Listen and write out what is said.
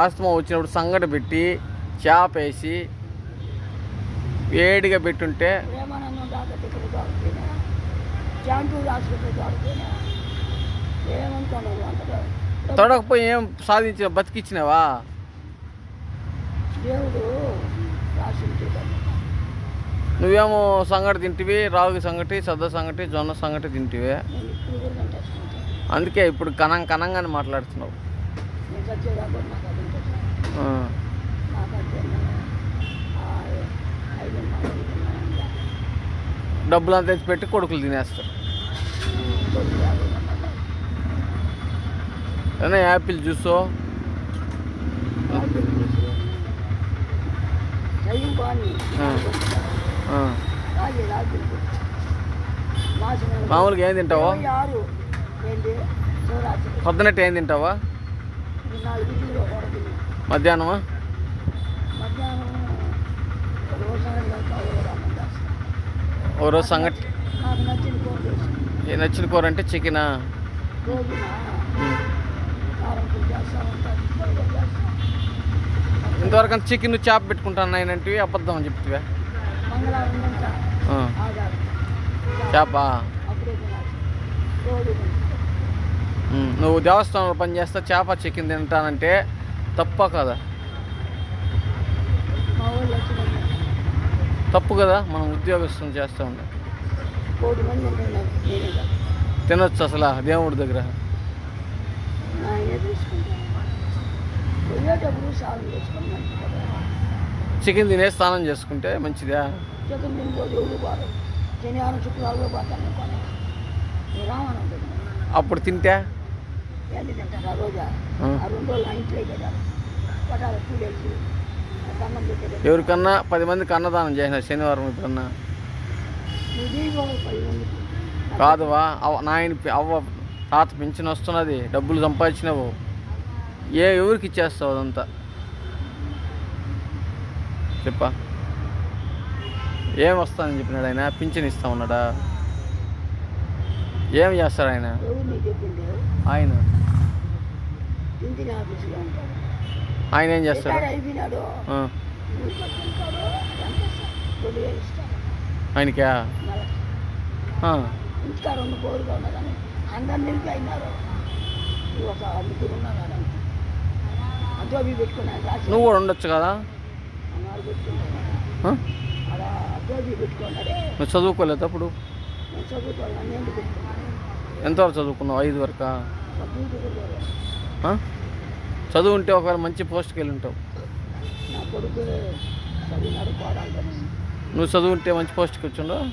Asthma వచ్చినప్పుడు సంగటి పెట్టి చేప వేసి వేడిగా పెట్టుంటే తొడకపోయి ఏం సాధించిన బతికిచ్చినావా? నువ్వేమో సంగటి తింటివి, రాగి సంగటి, సద్ద సంగటి, జొన్న సంగటి తింటివి. అందుకే ఇప్పుడు కనంగానే మాట్లాడుతున్నావు. డబ్బులంతా తెచ్చి పెట్టి కొడుకులు తినేస్తారు. ఏనా యాపిల్ జ్యూసో మామూలుగా ఏం తింటావా? పొద్దునట్టు ఏం తింటావా? మధ్యాహ్నమా? ఓ రోజు సంగటి. నచ్చిన కూర అంటే చికెనా? ఇంతవరకు చికెన్ చేప పెట్టుకుంటాను అంటే అబద్ధం అని చెప్తివా? చేప నువ్వు దేవస్థానంలో పనిచేస్తా చేప చికెన్ తింటానంటే తప్ప కదా? తప్పు కదా. మనం ఉద్యోగస్తులు చేస్తూ ఉన్నాం. తినొచ్చు అసలు దేవుడి దగ్గర. చికెన్ తినే స్నానం చేసుకుంటే మంచిదా? అప్పుడు తింటే ఎవరికన్నా 10 మందికి అన్నదానం చేసిన శనివారం ఎప్పుడన్నా? కాదువా నాయన అవ్వ తాత పింఛన్ వస్తున్నది, డబ్బులు సంపాదించినావు, ఎవరికి ఇచ్చేస్తావు అదంతా చెప్పా? ఏం వస్తానని చెప్పినాడు ఆయన? పింఛన్ ఇస్తా ఉన్నాడా? ఏం చేస్తాడు ఆయన? ఆయన ఏం చేస్తాడు? ఆయనకా? నువ్వు కూడా ఉండొచ్చు కదా? నువ్వు చదువుకోలేదు అప్పుడు? ఎంతవరకు చదువుకున్నావు? 5 వరకా? చదువు ఉంటే ఒకవేళ మంచి పోస్ట్కి వెళ్ళి ఉంటావు. నువ్వు చదువు ఉంటే మంచి పోస్ట్కి వచ్చిండవు.